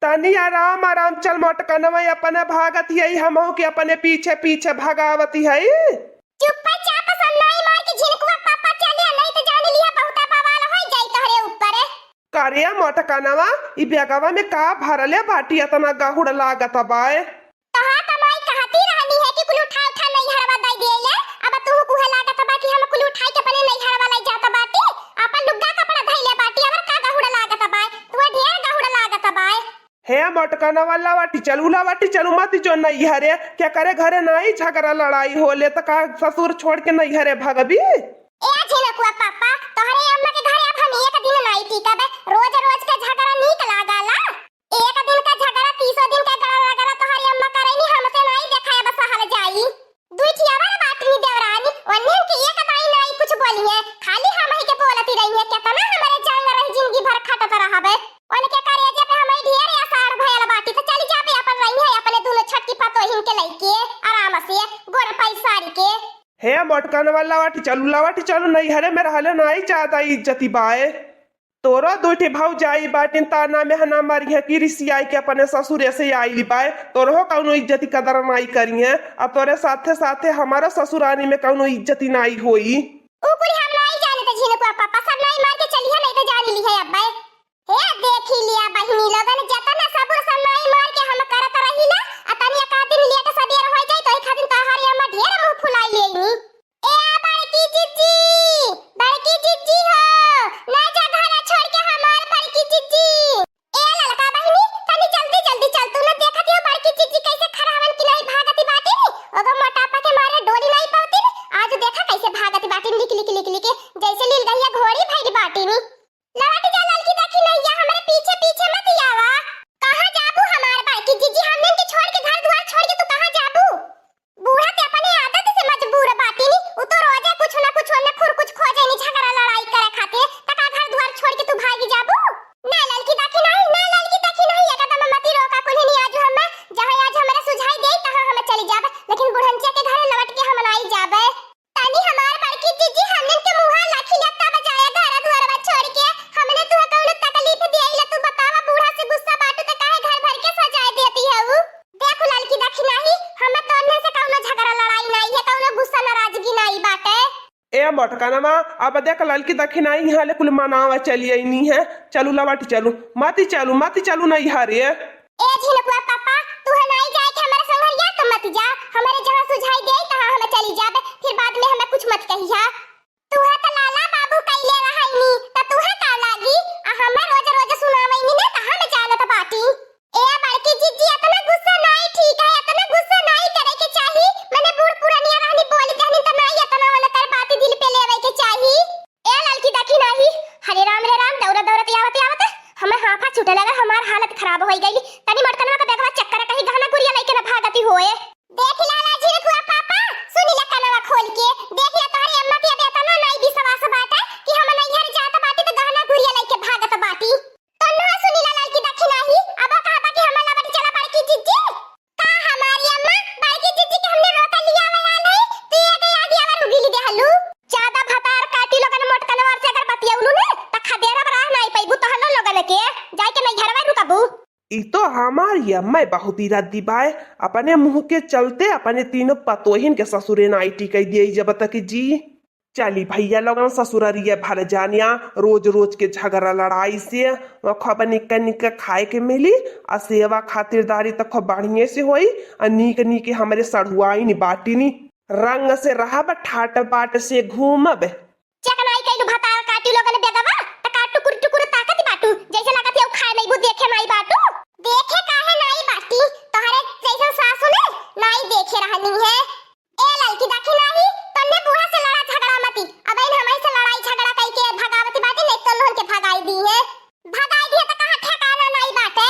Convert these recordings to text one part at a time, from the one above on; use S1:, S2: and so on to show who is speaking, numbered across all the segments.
S1: तनी आराम आराम चल मोटकनवा अपने भागत यही हमहू के अपने पीछे पीछे भगावती है।
S2: चुपचाप सन्नाई मार के झिनकुआ पापा चले नहीं तो जान लिया बहुता बवाल हो जाई तोहरे ऊपर।
S1: करिया मोटकनवा ई बेगवा में का भरले बाटी इतना गहुड़ लागत बाए।
S2: तहा कमाई कहती रहनी है कि कुल उठा उठा नहीं हरवा दई देले। अब तू कुहे लागत बा कि हम कुल उठाई के अपने नहीं हरवा लई जात बाटी। अपन लुग्गा कपड़ा धइले बाटी अबर का गहुड़ लागत बा। तू ढेर गहुड़ लागत बा।
S1: हे मोटकनवा लावाटी चलू मत जो नहीं हरे क्या करे घरे नहीं झगड़ा लड़ाई होले तो का ससुर छोड़ के नहीं हरे भगबी।
S2: ए झिनकुआ पापा तोहरे अम्मा के घरे अब हम एक दिन नहीं टिकबे। रोज रोज का झगड़ा नीक लागला। एक दिन का झगड़ा 30 दिन का झगड़ा तोहरी अम्मा करैनी हमसे नहीं देखाए बस हल जाई। दुई ठियावर बाटनी देवरानी ओन्ने के एक दाई नहीं कुछ बोलिए खाली हम ही के बोलती रही है केतना हमारे जान रही जिंदगी भर खटत रहबे। उनके करेजे पे हमें ढेर आसार भयल बाटी तो चली जाबे अपन रही है अपने दोनों छटकी पतोहिन के लइके आराम से गोर पैसारी के।
S1: हे मोटकनवा लावाटी चलू नहीं हरे में रहले नहीं चाहता इज्जती बाए। तोरो दूठी भाव जाई बाटिन ताना में हना मारी है कि रिसियाई के अपने ससुरे से आई बाए। तोरो कौनो इज्जती कदर नहीं करी है अब तोरे साथे साथे हमारा ससुरानी में कौनो इज्जती नहीं होई।
S2: ऊपर हम नहीं जाने तो झिनकुआ पापा सब नहीं मार के चलिए नहीं तो जान ली है अब्बा। हे देखी लिया बहिनी लोगन जतना सबुर सन्नाई मार के हम करत रहिला अतनी एक दिन लेट सबेर हो जाई तो एक दिन तोहरी अम्मा ढेर मुंह फुलाई लेनी। ए बड़की जिज्जी हो ना जा घर छोड़ के हमार बड़की जिज्जी। ए ललका बहिनी तनी जल्दी चल तू ना देखत हो बड़की जिज्जी कैसे खरावन की नहीं भागती बाटी अगर मोटापा के मारे डोली नहीं पाती। आज देखा कैसे भागती बाटी लिक जैसे लील गई घोड़ी भइल बाटी नी। लड़की जा लड़की देखी नहीं या हमारे पीछे पीछे मत आवा। कहां जाबू हमार बड़की जिज्जी हमने के छोड़ के घर द्वार छोड़ के तू कहां जाबू। बूढ़ा ते अपने आदत से मजबूर बाटी नी उ तो रोजे कुछ ना कुछ ने खुर कुछ खोजे नी झगड़ा लड़ाई करे खाते तका घर द्वार छोड़ के तू भागी जाबू। ना लड़की देखी नहीं एकदम मती रोका कुनी नी आज हम जहां आज हमारे सुझाई दे तहां हम चली जाबे लेकिन बुढ़नचे के घर लौट के हम नहीं जाबे। तनी हमार बड़की जिज्जी हमने के मुंह लाखी लगता बजाया घर द्वार छोड़ के हमने तू कौन तकलीफ देइला तू बतावा। बूढ़ा से गुस्सा बाटू त काहे घर भर के सजाए देती है उ। देखो लड़की देखी नहीं हम तोने से कौनो झगड़ा लड़ाई नहीं है कौनो गुस्सा नाराजगी नहीं बाटे।
S1: ए मोटकनवा अब देख लड़की देखी नहीं यहाँ ले कुल मनावा चलिए नहीं है। चलू लवाटी मत चलू नहीं हरे।
S2: ए झिनकुआ पापा तू है नहीं जाए के हमारे संगरिया तो मत जा हमारे जहां सुझाई दे तहां हम चली जाबे फिर बाद में हमें कुछ मत कहिया। तू है त लाला बाबू कइले रहइनी त तू है का लागी हम रोज रोज सुनावइनी ने तहां में जानत बाटी। ए बड़की जिज्जी इतना गुस्सा नहीं ठीक है इतना गुस्सा नहीं करे के चाहिए। मैंने बूढ़ पुरानिया रहनी बोली कहनी त नहीं इतना वाला कर बात दिल पे लेवे के चाहिए। ए लड़की देखी नहीं हरे राम दौड़त आवत हमें हाफा छूटे लगा हमार हालत खराब हो गई। तनी मोटकनवा का बेगवा चक्कर कहीं गहना गुड़िया लेके न भागती होए। देख लाला झिनकुआ पापा सुनी ले कनवा खोल के देख ले तोहरी अम्मा के बेतना नहीं विश्वास बाटा कि हम नहीं हर जात बाटी तो गहना गुड़िया लेके भागत बाटी। तो ना सुनी ला लड़की देखी नहीं अब कहबा कि हम लबटी चला बड़की जिज्जी का हमारी अम्मा बड़की जिज्जी के हमने रोका लिया वाला नहीं तू ये आगे आवर उगिली दे हलू ज्यादा भतार काटी लोगन मोटकनवा से अगर बतियउलू ने त खदेरा बराह नहीं पैबू तो हल्लो लोगन के जाई के नहीं घरवा रुकबू।
S1: ई तो हमारी अम्मा बहुत ही रद्दी बाए अपने मुंह के चलते अपने तीनों पतोहिन के ससुरे नाई टिकई दिए जब तक जी। चली भैया लोगन ससुररिया भर जानिया रोज रोज के झगड़ा लड़ाई से खब निक खाए के मिली आ सेवा खातिरदारी तक बढ़िया से होई आ नीक हमारे सढ़ुआई नी बाटी नी रंग से रहब ठाट बाट से घूमब।
S2: चकनाई कइलू भतार काटी लोगन बेगवा त काटू टुकुर ताकत बाटू जैसे लागत है खाए नहीं बु देखे नहीं बाटू। देखे काहे नहीं बाटी तोहरे जैसन सासू ने नहीं देखे रहनी है। ए लड़की देखी नहीं तन्ने बूढ़ा से लड़ा झगड़ा मती अब इन हमारे से लड़ाई झगड़ा कई के भगावती बाटी नहीं तो लोन के भगाई दी है त कहां ठिकाना नहीं बाटे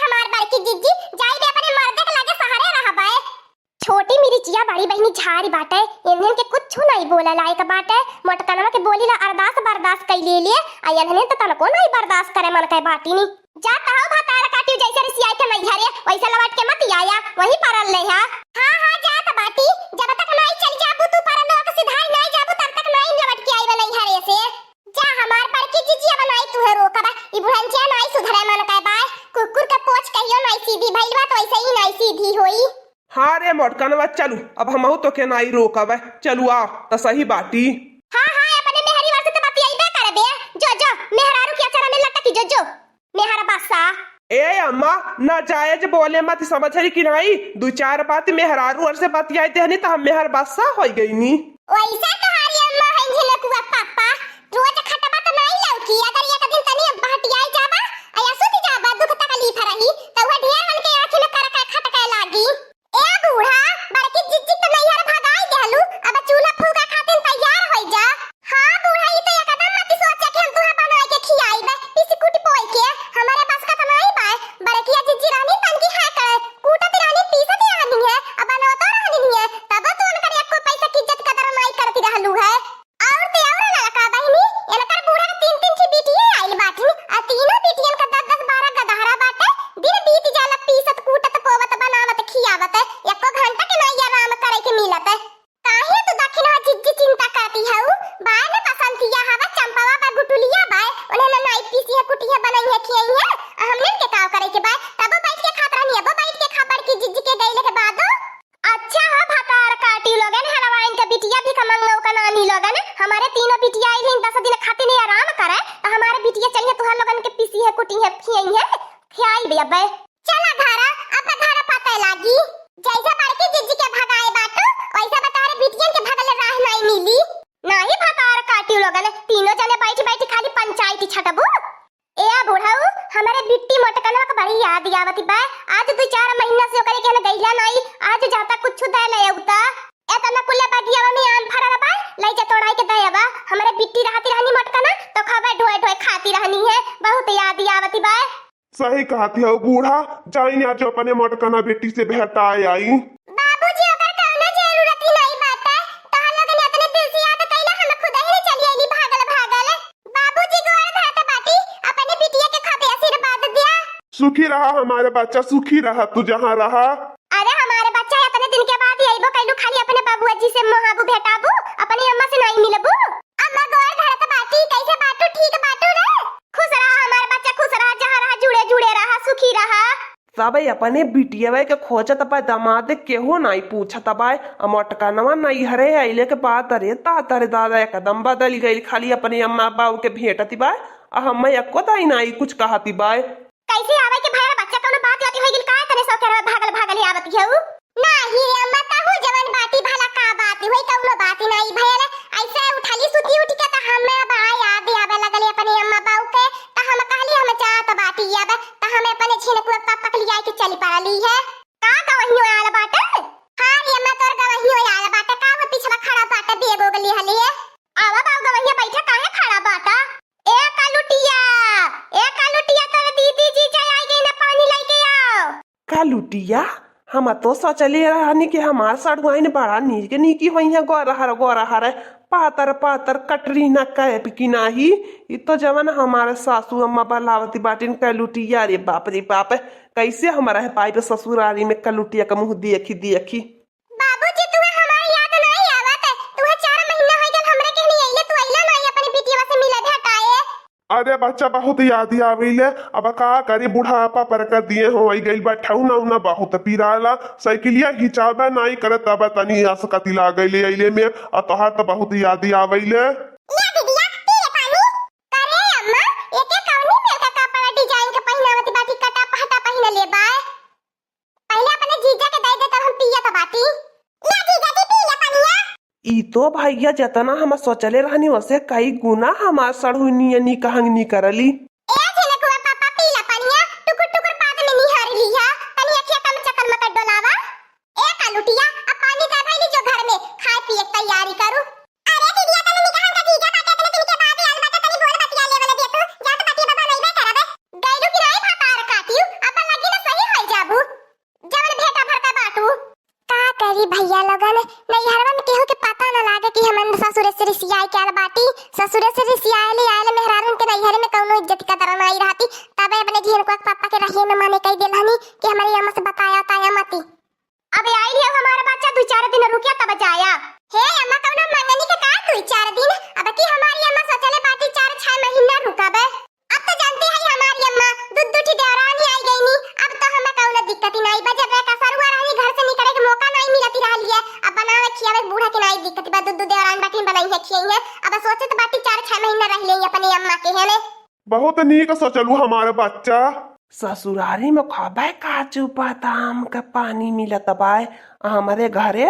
S2: हमार बड़की जिज्जी जाई बे अपने मर्दे के लगे सहारे रहबे। छोटी मेरी चिया बड़ी बहनी झाड़ी बाटे इन्हन के कुछ नहीं बोला लायक बाटे। मोटकनवा के बोली ला अरदास बर्दाश्त कई ले लिए आ इन्हन त तनको नहीं बर्दाश्त करे मन के बाटी नी जाता हो भतार काटी जैसे रिसियाई के नहीं घरे वैसे लौट के मत आया वही परल ले हां जात बाटी जब तक नहीं चल जाबू तू परल लोग सिधाई नहीं जाबू तब तक नहीं लौट के आईबे नहीं घरे से जा हमार बड़की जिज्जी बनाई तू है रोकबा ई बुढ़न जे नहीं सुधरे मन के बाय कहियो नहीं सीधी भइल बा तो ऐसे ही नहीं सीधी होई।
S1: हाँ रे मोटकनवा चलू अब हमहू तो के नाई रोकब चलू आ तो सही बाटी।
S2: हाँ हाँ अपने मेहरी वर्ष तो बतियाइबे करबे जो जो मेहरारू के अचारा में लटकी जो जो मेहरा बासा।
S1: ए अम्मा ना जायज बोले मत समझ रही कि नहीं दो चार बात मेहरारू और से बतियाई देहनी तो हम मेहर बासा हो गई नी।
S2: वैसा तुम्हारी अम्मा है झिलकुआ पापा रोज खटबा तो नहीं लौकी अगर एक दिन तनी बहटियाई जाबा या सुत जाबा दुख तकलीफ रही तो वह ढेर मन के आंख में कर खटके लागी। ए बूढ़ा बड़की जिज्जी तो नहीं हर भगाई देलू अब चूल्हा फूका खातिर तैयार हो जा। हां बूढ़ा ई तो एकदम मत सोचे कि हम तुहा बना के खियाईबे बिस्कुट पोई के हमारे पास का तो नहीं बा। बड़की जिज्जी रानी तनकी है कर कूटत रानी पीसत रानी है अब बनो तो रानी है तब तो उनकर एक पैसा की इज्जत कदर नहीं करती रहलू है। और ते और लड़का बहनी एनकर बूढ़ा के तीन तीन की बेटियां आइल बाटी आ तीनों बेटियन का 10 10 12 गदहरा बाटे दिन बीत जाला पीसत कूटत पोवत बनावत खियावत एको घंटा के नहीं आराम करे के मिलत। काहे तू दक्षिण जिज्जी चिंता करती हऊ बाय ने बसंतिया हवा चंपावा बा गुटुलिया बाय उन्हें ना नाई पीसी है कुटिया बनाई है खियाई है हमने के काव करे के बाय तब बैठ के खात रहनी है बैठ के खबर की जिज्जी के गईले के बाद। अच्छा है भतार काटी लोगन हलवाइन के बिटिया भी कमंगो का नानी लोगन हमारे तीनों बिटिया आई हैं 10 दिन खाते नहीं आराम करे तो हमारे बिटिया चलिए तुहार लोगन के पीसी है कुटी है खियाई है खियाई भी अबे चला घरा अब घरा पता लागी जैसे बड़की जिज्जी के भगाए बाटो वैसे बतारे बिटियन के भगल राह नहीं मिली नहीं भतार काटी लोगन तीनों जने बैठ बैठ खाली पंचायती छटबू। ए बूढ़ाऊ हमारे बिट्टी मोटकनवा का बड़ी याद आवती बा आज 2-4 महीना से ओकरे के गईला नहीं आज जाता कुछ दे ले उता एतना कुले बगियावा में आम फरल बा ले जा तोड़ाई के दयावा हमारे बिट्टी रहती रहनी मोटकना तो खबे ढोए ढोए खाती रहनी है बहुत याद आवती बा।
S3: सही कहती हो बूढ़ा जाई आज अपने मोटकना बेटी से भेटाए आई।
S2: बाबूजी ओकर कौनो जरूरत ही नहीं बाटे तोहर लोगन अपने दिल से याद कइला हम खुद ही चली आइली भागल भागल। बाबूजी गोर धाता बाटी अपने बिटिया के खाते आशीर्वाद दिया।
S3: सुखी रहा हमारे बच्चा सुखी रहा तू जहाँ रहा।
S2: अरे हमारे बच्चा अपने दिन के बाद आइबो कइलू खाली अपने बाबूआ जी से मोहाबू भेटाबू अपनी अम्मा से नहीं मिलबू। अम्मा गोर धाता बाटी कैसे बाटू ठीक बाटू रे खुश रहा हमारे बच्चा खुश रहा जहाँ रहा जुड़े जुड़े रहा सुखी रहा।
S1: सब अपने बिटिया के खोजत बा दामाद केहू नहीं पूछत बा मोटकनवा नहीं हरे आइले के बाद अरे तारे दादा एकदम बदल गई खाली अपने अम्मा बाबू के भेटती बा हम एको दाई नहीं कुछ कहती बा।
S2: कैसे आवे के भाई बच्चा कोनो बात आती होई का तने सो के भागल भागल आवत हऊ नाही रे अम्मा ताहू जवन बाती भला का बात होई कौनो बात नहीं भैया ऐसे उठाली सुती उठ के त हमें बा याद आवे लगले अपने अम्मा बाऊ के त हम कहली हम चाहत बाटी आवे त हमें अपने छिनकुआ पापा के लिए के चली पड़ली है का गवहियो आल बाटे। हां रे अम्मा तोर गवहियो आल बाटे का वो पिछवा खड़ा बाटे बेगो गली हली है आवा बाऊ गवहिया बैठा काहे खड़ा बाटा। ए कालुटिया तोर दीदी जी जाई गई ना पानी लेके आओ।
S1: कालुटिया हम तो सोचले रहनी कि हमार सड़ुआइन बड़ा नीकी होई है गोरहर पातर पातर कटरी न कैप की नाही इ तो जवन हमारे सासू अम्मा बलावती बाटिन कालुटिया रे बाप कैसे हमारा है पाइप ससुरारी में कालुटिया का मुंह देखी।
S2: बाबूजी तुम्हें हमारी याद नहीं आवत तुम्हें 4 महीना हो गए हमरे के नहीं आइले तू आइला नहीं अपनी बिटिया से मिले भेटाए।
S3: अरे बच्चा बहुत याद आवेले अब का करी बुढ़ापा पर कर दिए हो गई बैठाऊ ना बहुत पीराला साइकिलिया घिचावा नहीं करे तब तनी असकती लागले अइले में तोहार तो बहुत याद आवेले।
S2: ले दीदिया पी ले पानी करे अम्मा एके कौनी में का कपड़ा डिजाइन के पहिनावती बाटी कटा पहटा पहिन ले बा पहले अपने जीजा के दे दे तब हम पिया त बाटी। ले जीजा जी पी ले पानिया।
S1: ई तो भैया जतना हम सोचले रहनी वैसे कई गुना हमार सड़ुनियनी कहंगनी करली।
S2: ए झलकुआ पापा पी ले पानिया टुकुर टुकुर बाद में निहार लिया तनी अखिया कम चक्कर मत डोलावा। ए कालुटिया अब पानी दे भाई जो घर में खाए पिए तैयारी करू। अरे दीदिया तने निकाह का जीजा बाटे तने तुमके बाद आल बाटे तनी बोल बतिया लेवल देखो जा तो बतिया बाबा नहीं करबे गइलू कि नहीं भातार काटियो अब लगी ना सही होई जाबू जवन भेटा भरका बाटू का करी भैया लोगन नहीं हरवा में केहू के पता न लागे कि हमन ससुरे से रिसियाई के आल बाटी ससुरे से रिसियाई ले आले मेहरारून के नहीं हरे में कौनो इज्जत का तरह नहीं रहती तबे अपने जीवन को पापा के रहिए न माने कई देलहनी कि हमारी अम्मा से बताया ताया मती। अबे आई लिया हमारा बच्चा 2-4 दिन रुकिया तब जाया। हे अम्मा कौनो मंगनी के का 2-4 दिन अब की हमारी अम्मा सोचले बाटी 4-6 महीना रुकाबे अब तो जानती है हमारी अम्मा दूध दूठी देवरानी आई गई नी अब तो हम
S3: बहुत नीक सोचलू हमारे बच्चा।
S1: ससुरारी में खाबे काजू बादाम का पानी मिलत बाय, हमारे घरे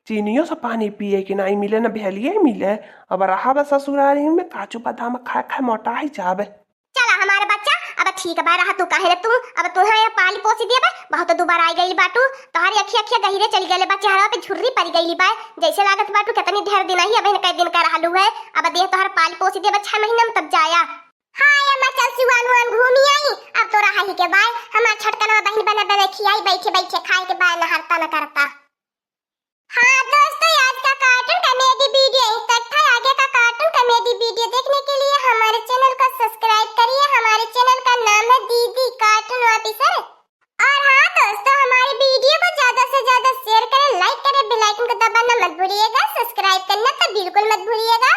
S1: चीनियों से पानी पिए के नहीं मिले न भेलिए मिले। अब रहा बस ससुरारी में काजू बादाम खाए खाए मोटा ही जाबे।
S2: चला हमारे बच्चा, अब ठीक है रहा तू काहे तू अब तू है पाली पोसी दिए बा बहुत दोबारा आई गई बाटू तोहारी अखिया अखिया गहिरे चली गले बच्चे हरा पे झुर्री पड़ गई बा जैसे लागत बाटू कितनी ढेर दिन ही अब कई दिन का रहलू है। अब देह तोहर पाली पोसी दिए 6 महीना में तब जाया। हाय अम्मा चल सिवान घूमी आई अब तो रहा ही के बाय हमार छटकनवा बहन बने बने खियाई बैठे बैठे खाए के बाय नहरता न करता। हाँ दोस्तों आज का कार्टून कॉमेडी वीडियो यहीं तक था। आगे का कार्टून कॉमेडी वीडियो देखने के लिए हमारे चैनल को सब्सक्राइब करिए। हमारे चैनल का नाम है दीदी कार्टून ऑफिसर। और हाँ दोस्तों हमारी वीडियो को ज्यादा से ज्यादा शेयर करें, लाइक करें, बेल आइकन को दबाना मत भूलिएगा, सब्सक्राइब करना तो बिल्कुल मत भूलिएगा।